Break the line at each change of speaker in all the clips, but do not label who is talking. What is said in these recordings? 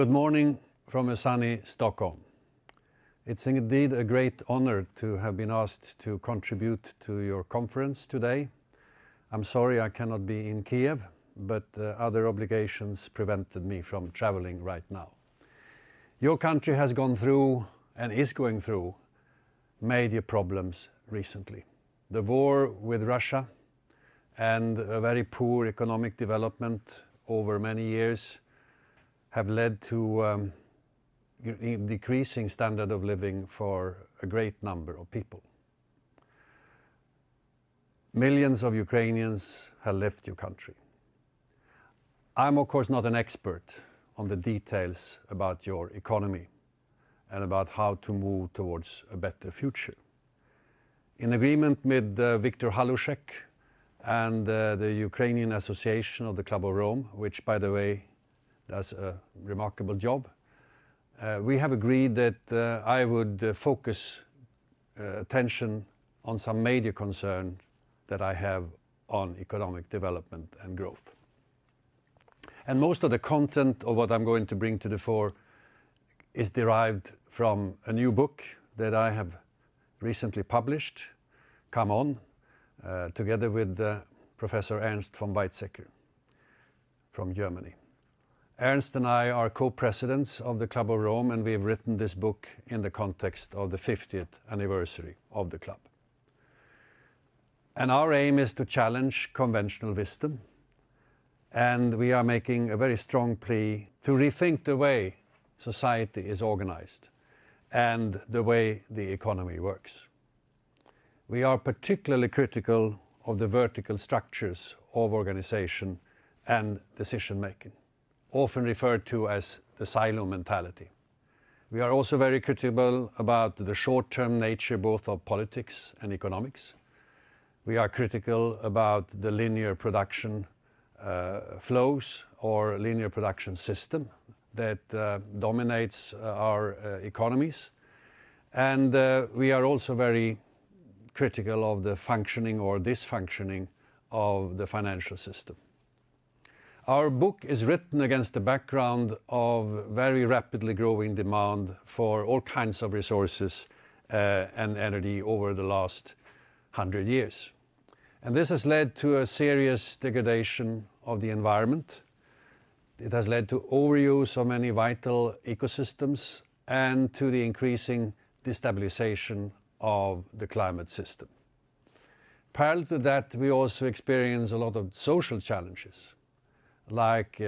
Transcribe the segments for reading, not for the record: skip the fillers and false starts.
Good morning from a sunny Stockholm. It's indeed a great honor to have been asked to contribute to your conference today. I'm sorry I cannot be in Kiev, but other obligations prevented me from traveling right now. Your country has gone through and is going through major problems recently. The war with Russia and a very poor economic development over many years have led to decreasing standard of living for a great number of people. Millions of Ukrainians have left your country. I'm of course not an expert on the details about your economy and about how to move towards a better future. In agreement with Viktor Halushek and the Ukrainian Association of the Club of Rome, which by the way does a remarkable job, we have agreed that I would focus attention on some major concerns that I have on economic development and growth. And most of the content of what I'm going to bring to the fore is derived from a new book that I have recently published, Come On, together with Professor Ernst von Weizsäcker from Germany. Ernst and I are co-presidents of the Club of Rome, and we have written this book in the context of the 50th anniversary of the club. And our aim is to challenge conventional wisdom, and we are making a very strong plea to rethink the way society is organized and the way the economy works. We are particularly critical of the vertical structures of organization and decision-making, often referred to as the silo mentality. We are also very critical about the short-term nature both of politics and economics. We are critical about the linear production flows or linear production system that dominates our economies. And we are also very critical of the functioning or dysfunctioning of the financial system. Our book is written against the background of very rapidly growing demand for all kinds of resources and energy over the last 100 years. And this has led to a serious degradation of the environment. It has led to overuse of many vital ecosystems and to the increasing destabilization of the climate system. Parallel to that, we also experience a lot of social challenges, like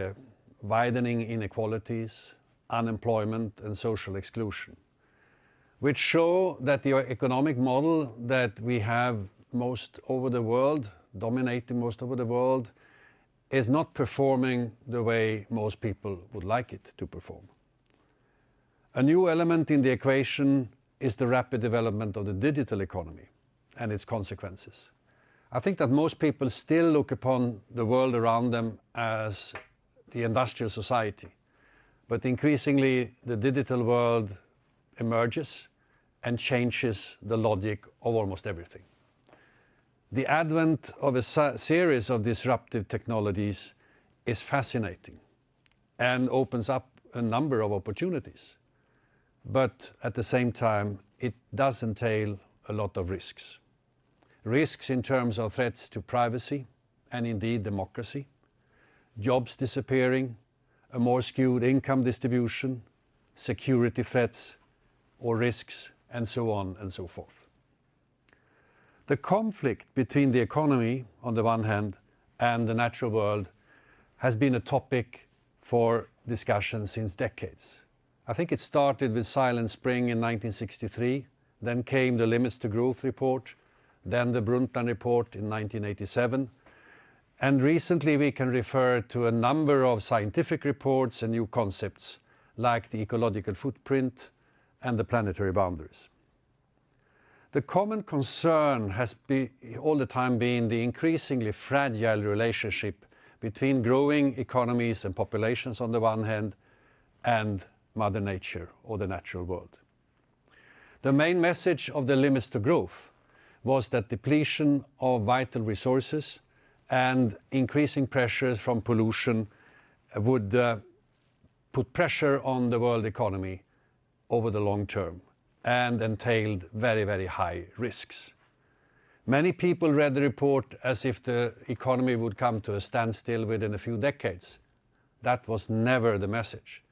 widening inequalities, unemployment, and social exclusion, which show that the economic model that we have most over the world, dominating most over the world, is not performing the way most people would like it to perform. A new element in the equation is the rapid development of the digital economy and its consequences. I think that most people still look upon the world around them as the industrial society, but increasingly the digital world emerges and changes the logic of almost everything. The advent of a series of disruptive technologies is fascinating and opens up a number of opportunities. But at the same time, it does entail a lot of risks. Risks in terms of threats to privacy and indeed democracy, jobs disappearing, a more skewed income distribution, security threats or risks, and so on and so forth. The conflict between the economy on the one hand and the natural world has been a topic for discussion since decades. I think it started with Silent Spring in 1963, then came the Limits to Growth report, then the Brundtland report in 1987, and recently we can refer to a number of scientific reports and new concepts like the ecological footprint and the planetary boundaries. The common concern has all the time been the increasingly fragile relationship between growing economies and populations on the one hand and Mother Nature or the natural world. The main message of the Limits to Growth was that depletion of vital resources and increasing pressures from pollution would put pressure on the world economy over the long term and entailed very, very high risks. Many people read the report as if the economy would come to a standstill within a few decades. That was never the message.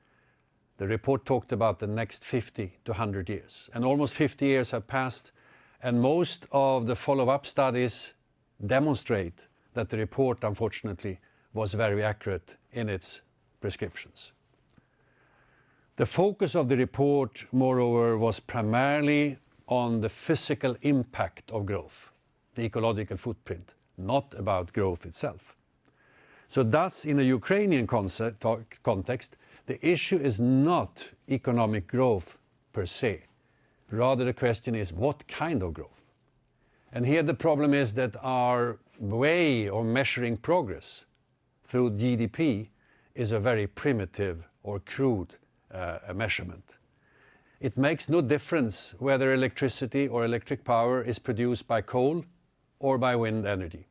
The report talked about the next 50 to 100 years. And almost 50 years have passed, and most of the follow-up studies demonstrate that the report, unfortunately, was very accurate in its prescriptions. The focus of the report, moreover, was primarily on the physical impact of growth, the ecological footprint, not about growth itself. So thus, in a Ukrainian context, the issue is not economic growth per se. Rather, the question is what kind of growth? And here the problem is that our way of measuring progress through GDP is a very primitive or crude measurement. It makes no difference whether electricity or electric power is produced by coal or by wind energy.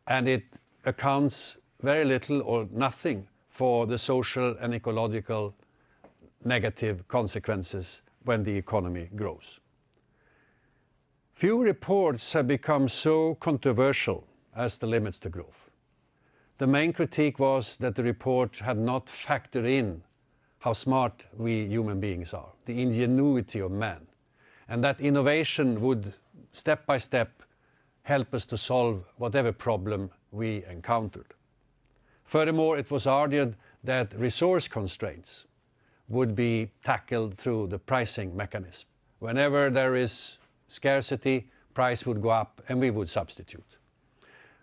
And it accounts very little or nothing for the social and ecological negative consequences when the economy grows. Few reports have become so controversial as the limits to growth. The main critique was that the report had not factored in how smart we human beings are, the ingenuity of man, and that innovation would, step by step, help us to solve whatever problem we encountered. Furthermore, it was argued that resource constraints would be tackled through the pricing mechanism. Whenever there is scarcity, price would go up and we would substitute.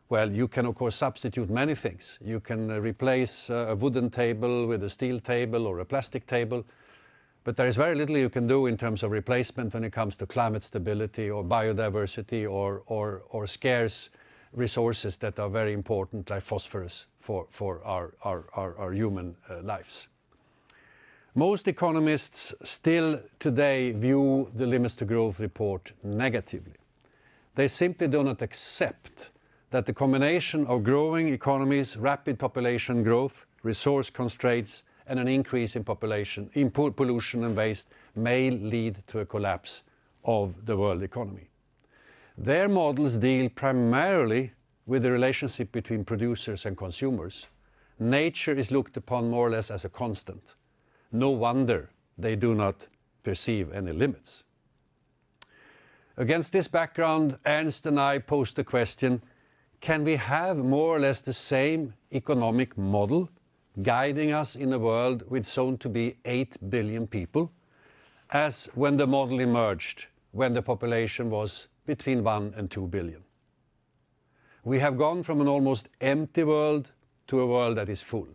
Well, you can of course substitute many things. You can replace a wooden table with a steel table or a plastic table, but there is very little you can do in terms of replacement when it comes to climate stability or biodiversity or scarce resources that are very important, like phosphorus for our human lives. Most economists still today view the Limits to Growth report negatively. They simply do not accept that the combination of growing economies, rapid population growth, resource constraints, and an increase in pollution and waste may lead to a collapse of the world economy. Their models deal primarily with the relationship between producers and consumers. Nature is looked upon more or less as a constant. No wonder they do not perceive any limits. Against this background, Ernst and I posed the question, can we have more or less the same economic model guiding us in a world with soon to be 8 billion people as when the model emerged, when the population was between 1 and 2 billion? We have gone from an almost empty world to a world that is full.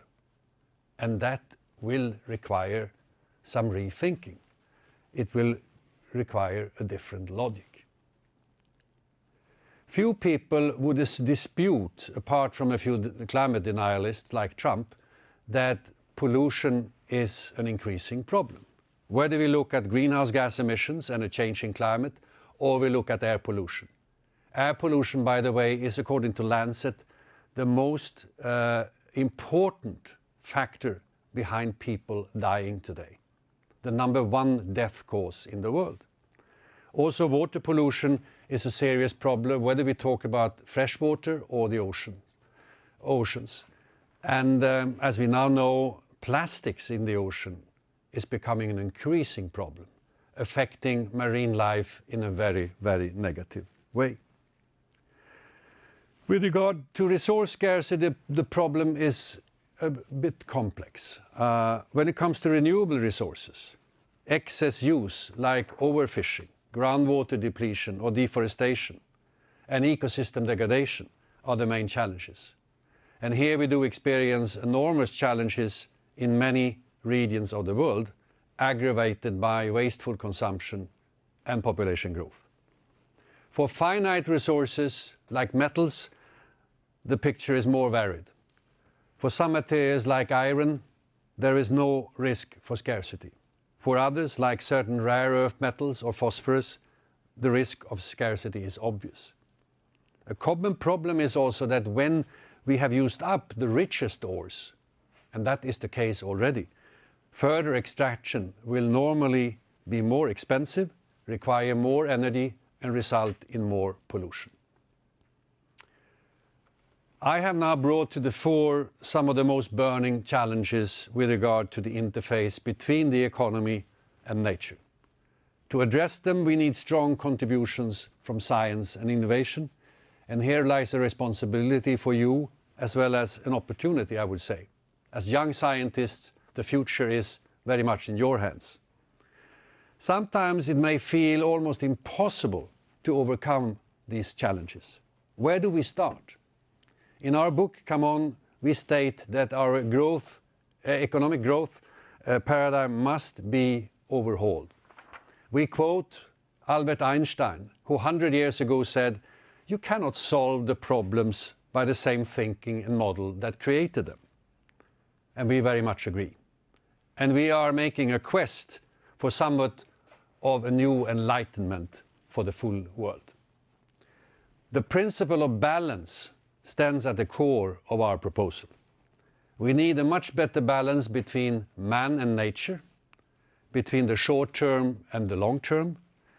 And that will require some rethinking. It will require a different logic. Few people would dispute, apart from a few climate denialists like Trump, that pollution is an increasing problem. Whether we look at greenhouse gas emissions and a changing climate, or we look at air pollution. Air pollution, by the way, is, according to Lancet, the most important factor behind people dying today. The #1 death cause in the world. Also, water pollution is a serious problem, whether we talk about fresh water or the oceans. And as we now know, plastics in the ocean is becoming an increasing problem, affecting marine life in a very, very negative way. With regard to resource scarcity, the problem is a bit complex. When it comes to renewable resources, excess use like overfishing, groundwater depletion or deforestation, and ecosystem degradation are the main challenges. And here we do experience enormous challenges in many regions of the world, aggravated by wasteful consumption and population growth. For finite resources like metals, the picture is more varied. For some materials like iron, there is no risk for scarcity. For others, like certain rare earth metals or phosphorus, the risk of scarcity is obvious. A common problem is also that when we have used up the richest ores, and that is the case already, Further extraction will normally be more expensive, require more energy, and result in more pollution. I have now brought to the fore some of the most burning challenges with regard to the interface between the economy and nature. To address them, we need strong contributions from science and innovation, and here lies a responsibility for you as well as an opportunity, I would say. As young scientists, the future is very much in your hands. Sometimes it may feel almost impossible to overcome these challenges. Where do we start? In our book, Come On, we state that our economic growth paradigm must be overhauled. We quote Albert Einstein, who 100 years ago said, "You cannot solve the problems by the same thinking and model that created them." And we very much agree. And we are making a quest for somewhat of a new enlightenment for the full world. The principle of balance stands at the core of our proposal. We need a much better balance between man and nature, between the short term and the long term,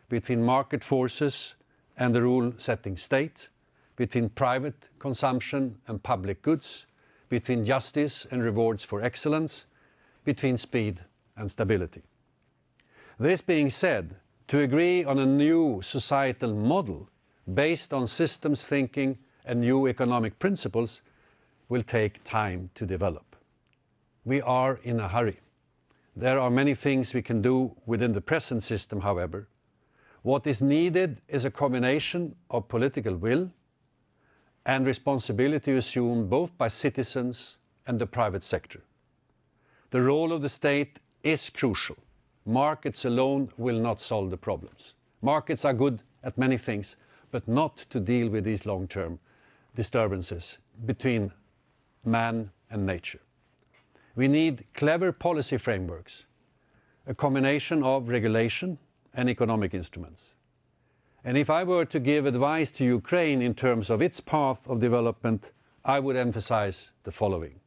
between market forces and the rule-setting state, between private consumption and public goods, between justice and rewards for excellence, between speed and stability. This being said, to agree on a new societal model based on systems thinking and new economic principles will take time to develop. We are in a hurry. There are many things we can do within the present system, however. What is needed is a combination of political will and responsibility assumed both by citizens and the private sector. The role of the state is crucial. Markets alone will not solve the problems. Markets are good at many things, but not to deal with these long-term disturbances between man and nature. We need clever policy frameworks, a combination of regulation and economic instruments. And if I were to give advice to Ukraine in terms of its path of development, I would emphasize the following.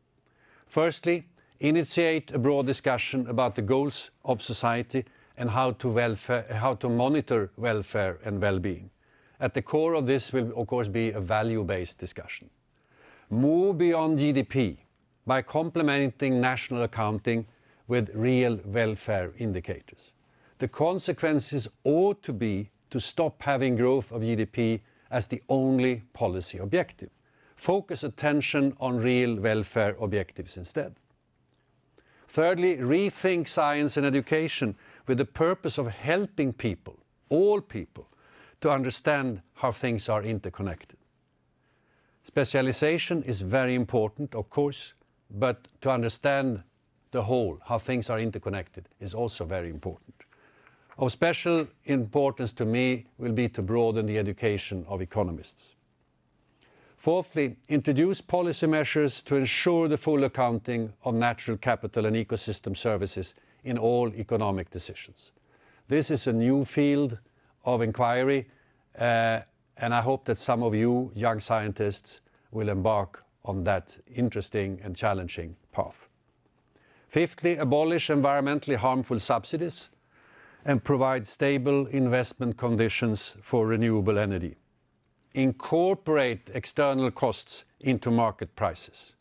Firstly, initiate a broad discussion about the goals of society and how to monitor welfare and well-being. At the core of this will, of course, be a value-based discussion. Move beyond GDP by complementing national accounting with real welfare indicators. The consequences ought to be to stop having growth of GDP as the only policy objective. Focus attention on real welfare objectives instead. Thirdly, rethink science and education with the purpose of helping people, all people, to understand how things are interconnected. Specialization is very important, of course, but to understand the whole, how things are interconnected, is also very important. Of special importance to me will be to broaden the education of economists. Fourthly, introduce policy measures to ensure the full accounting of natural capital and ecosystem services in all economic decisions. This is a new field of inquiry, and I hope that some of you, young scientists, will embark on that interesting and challenging path. Fifthly, abolish environmentally harmful subsidies and provide stable investment conditions for renewable energy. Incorporate external costs into market prices.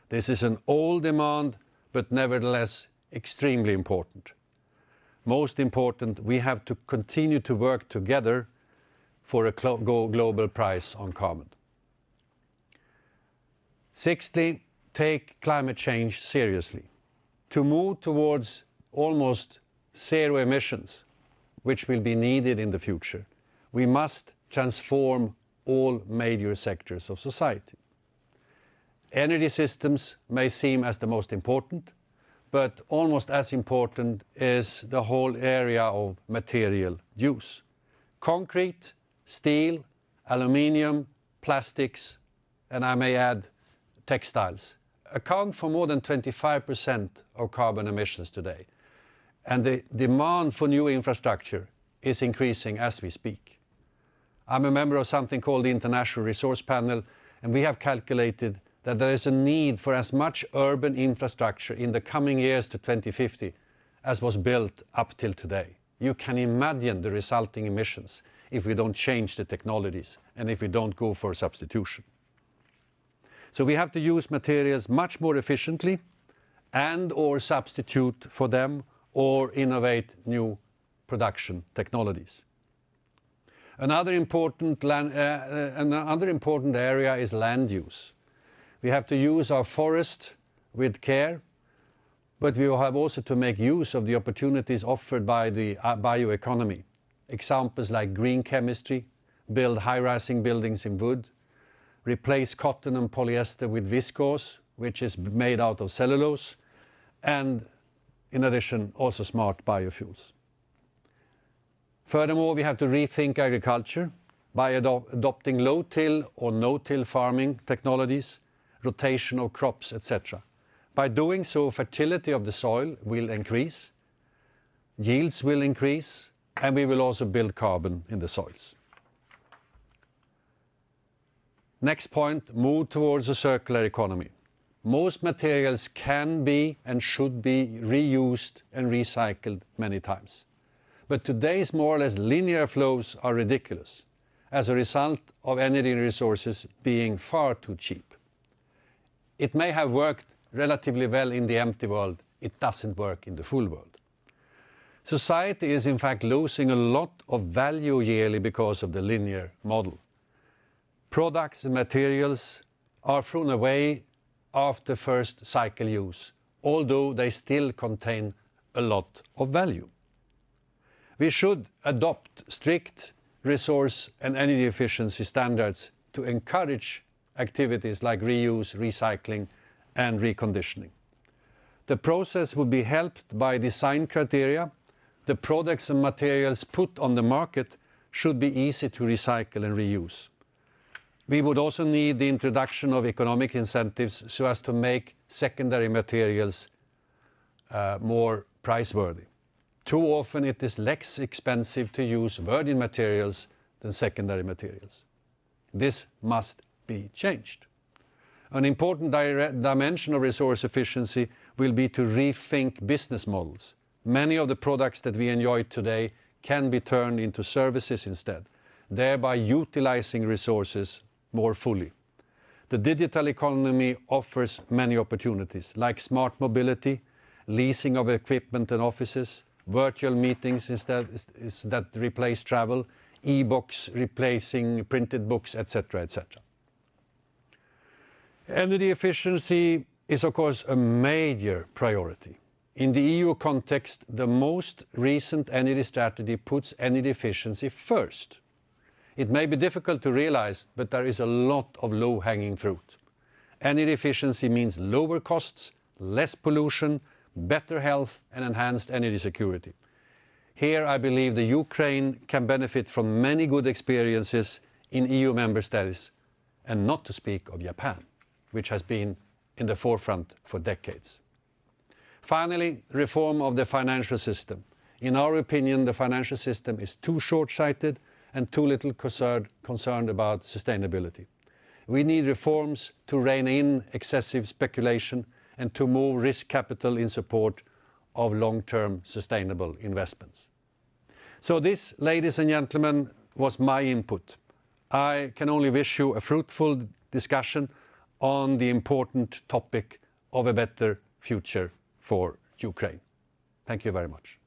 This is an old demand, but nevertheless extremely important. Most important, we have to continue to work together for a global price on carbon. Sixthly, take climate change seriously. To move towards almost zero emissions, which will be needed in the future, we must transform all major sectors of society. Energy systems may seem as the most important, but almost as important is the whole area of material use. Concrete, steel, aluminium, plastics, and I may add textiles, account for more than 25% of carbon emissions today. And the demand for new infrastructure is increasing as we speak. I'm a member of something called the International Resource Panel, and we have calculated that there is a need for as much urban infrastructure in the coming years to 2050 as was built up till today. You can imagine the resulting emissions if we don't change the technologies and if we don't go for substitution. So we have to use materials much more efficiently and/or substitute for them or innovate new production technologies. Another important area is land use. We have to use our forest with care, but we will have also to make use of the opportunities offered by the bioeconomy. Examples like green chemistry, build high-rising buildings in wood, replace cotton and polyester with viscose, which is made out of cellulose, and in addition, also smart biofuels. Furthermore, we have to rethink agriculture by adopting low-till or no-till farming technologies, rotation of crops, etc. By doing so, fertility of the soil will increase, yields will increase, and we will also build carbon in the soils. Next point, move towards a circular economy. Most materials can be and should be reused and recycled many times. But today's more or less linear flows are ridiculous as a result of energy resources being far too cheap. It may have worked relatively well in the empty world, it doesn't work in the full world. Society is in fact losing a lot of value yearly because of the linear model. Products and materials are thrown away after first cycle use, although they still contain a lot of value. We should adopt strict resource and energy efficiency standards to encourage activities like reuse, recycling, and reconditioning. The process would be helped by design criteria. The products and materials put on the market should be easy to recycle and reuse. We would also need the introduction of economic incentives so as to make secondary materials more price-worthy. Too often it is less expensive to use virgin materials than secondary materials. This must be changed. An important dimension of resource efficiency will be to rethink business models. Many of the products that we enjoy today can be turned into services instead, thereby utilizing resources more fully. The digital economy offers many opportunities, like smart mobility, leasing of equipment and offices, virtual meetings that replace travel, e-books replacing printed books, etc., etc. Energy efficiency is, of course, a major priority. In the EU context, the most recent energy strategy puts energy efficiency first. It may be difficult to realize, but there is a lot of low-hanging fruit. Energy efficiency means lower costs, less pollution, better health, and enhanced energy security. Here, I believe the Ukraine can benefit from many good experiences in EU member states, and not to speak of Japan, which has been in the forefront for decades. Finally, reform of the financial system. In our opinion, the financial system is too short-sighted and too little concerned about sustainability. We need reforms to rein in excessive speculation and to move risk capital in support of long-term sustainable investments. So this, ladies and gentlemen, was my input. I can only wish you a fruitful discussion on the important topic of a better future for Ukraine. Thank you very much.